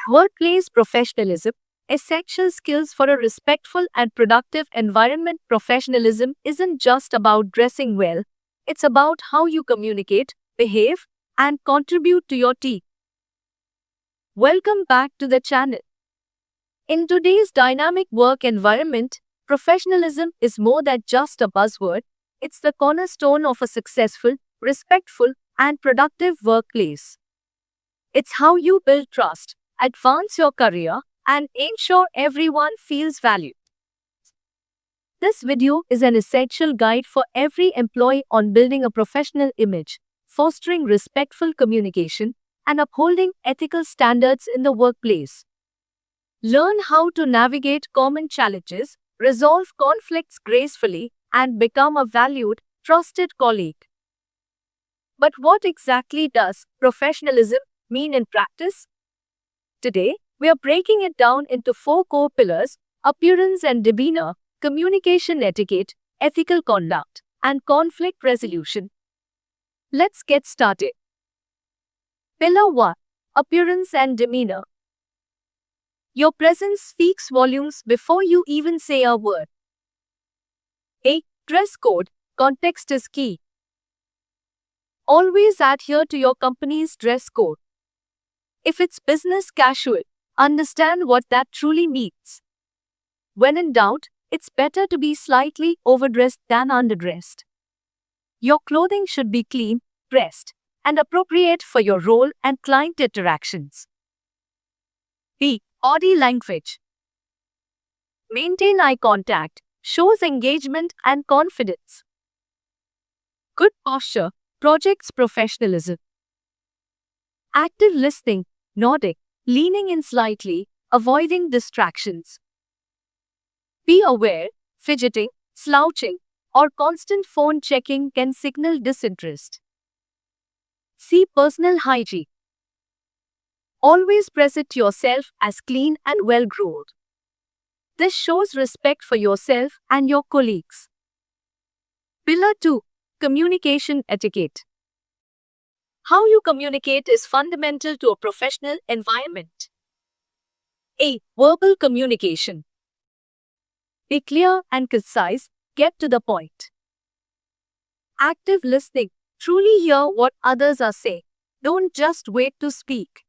Workplace professionalism, essential skills for a respectful and productive environment. Professionalism isn't just about dressing well, it's about how you communicate, behave, and contribute to your team. Welcome back to the channel. In today's dynamic work environment, professionalism is more than just a buzzword, it's the cornerstone of a successful, respectful, and productive workplace. It's how you build trust, advance your career, and ensure everyone feels valued. This video is an essential guide for every employee on building a professional image, fostering respectful communication, and upholding ethical standards in the workplace. Learn how to navigate common challenges, resolve conflicts gracefully, and become a valued, trusted colleague. But what exactly does professionalism mean in practice? Today, we are breaking it down into four core pillars: appearance and demeanor, communication etiquette, ethical conduct, and conflict resolution. Let's get started. Pillar 1: Appearance and demeanor. Your presence speaks volumes before you even say a word. A. Dress code. Context is key. Always adhere to your company's dress code. If it's business casual, understand what that truly means. When in doubt, it's better to be slightly overdressed than underdressed. Your clothing should be clean, pressed, and appropriate for your role and client interactions. B. Body language. Maintain eye contact, shows engagement and confidence. Good posture projects professionalism. Active listening, nodding, leaning in slightly, avoiding distractions. Be aware, fidgeting, slouching, or constant phone checking can signal disinterest. See personal hygiene. Always present yourself as clean and well-groomed. This shows respect for yourself and your colleagues. Pillar 2: Communication etiquette. How you communicate is fundamental to a professional environment. A. Verbal communication. Be clear and concise, get to the point. Active listening. Truly hear what others are saying. Don't just wait to speak.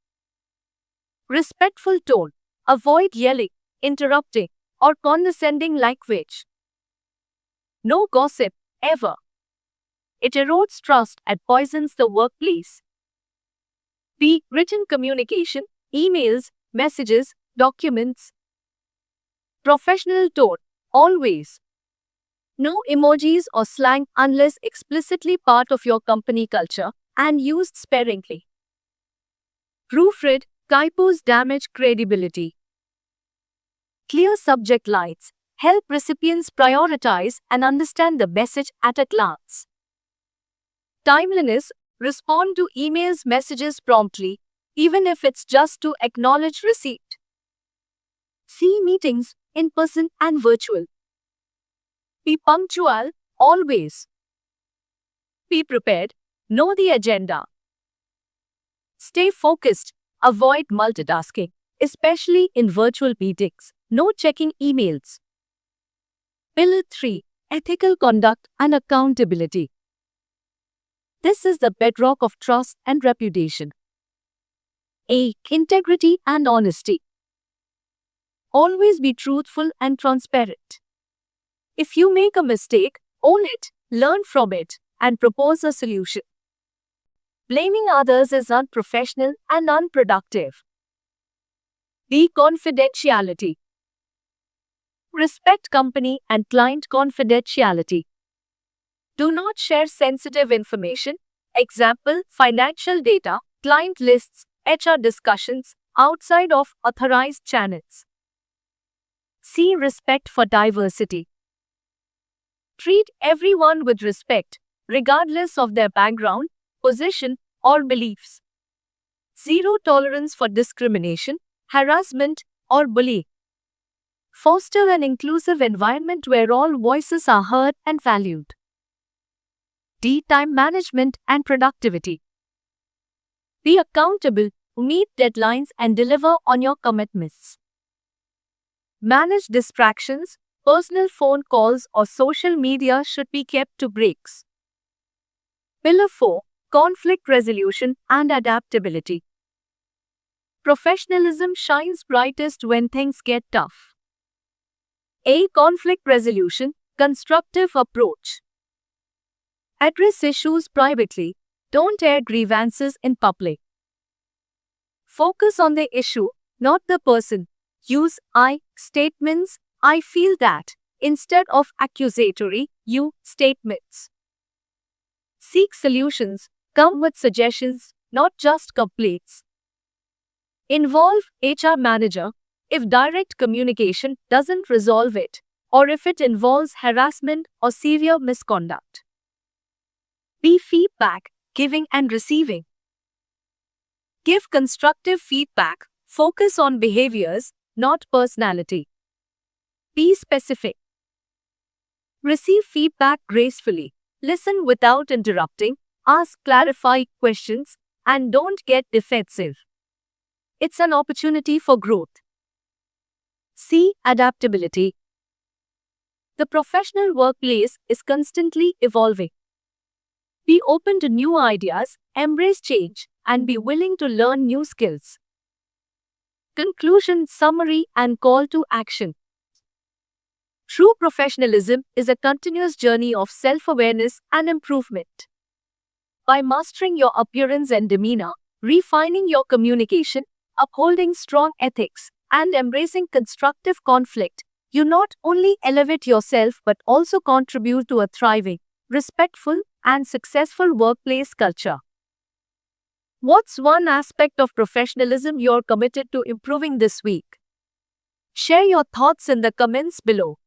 Respectful tone. Avoid yelling, interrupting, or condescending language. No gossip, ever. It erodes trust and poisons the workplace. B. Written communication, emails, messages, documents. Professional tone, always. No emojis or slang unless explicitly part of your company culture and used sparingly. Proofread, typos damage credibility. Clear subject lines help recipients prioritize and understand the message at a glance. Timeliness, respond to emails, messages promptly, even if it's just to acknowledge receipt. See meetings, in person and virtual. Be punctual, always. Be prepared, know the agenda. Stay focused, avoid multitasking, especially in virtual meetings. No checking emails. Pillar 3: Ethical conduct and accountability. This is the bedrock of trust and reputation. A. Integrity and honesty. Always be truthful and transparent. If you make a mistake, own it, learn from it, and propose a solution. Blaming others is unprofessional and unproductive. B. Confidentiality. Respect company and client confidentiality. Do not share sensitive information, example, financial data, client lists, HR discussions, outside of authorized channels. C. Respect for diversity. Treat everyone with respect, regardless of their background, position, or beliefs. Zero tolerance for discrimination, harassment, or bullying. Foster an inclusive environment where all voices are heard and valued. D. Time management and productivity. Be accountable, meet deadlines, and deliver on your commitments. Manage distractions. Personal phone calls or social media should be kept to breaks. Pillar 4. Conflict resolution and adaptability. Professionalism shines brightest when things get tough. A. Conflict resolution, constructive approach. Address issues privately. Don't air grievances in public. Focus on the issue, not the person. Use I statements, I feel that, instead of accusatory you statements. Seek solutions, come with suggestions, not just complaints. Involve HR manager if direct communication doesn't resolve it, or if it involves harassment or severe misconduct. Be feedback, giving and receiving. Give constructive feedback, focus on behaviors, not personality. Be specific. Receive feedback gracefully. Listen without interrupting, ask clarifying questions, and don't get defensive. It's an opportunity for growth. C. Adaptability. The professional workplace is constantly evolving. Be open to new ideas, embrace change, and be willing to learn new skills. Conclusion, summary, and call to action. True professionalism is a continuous journey of self-awareness and improvement. By mastering your appearance and demeanor, refining your communication, upholding strong ethics, and embracing constructive conflict, you not only elevate yourself but also contribute to a thriving, respectful, and successful workplace culture. What's one aspect of professionalism you're committed to improving this week? Share your thoughts in the comments below.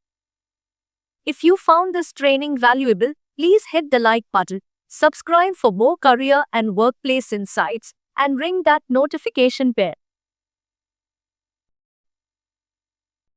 If you found this training valuable, please hit the like button, subscribe for more career and workplace insights, and ring that notification bell.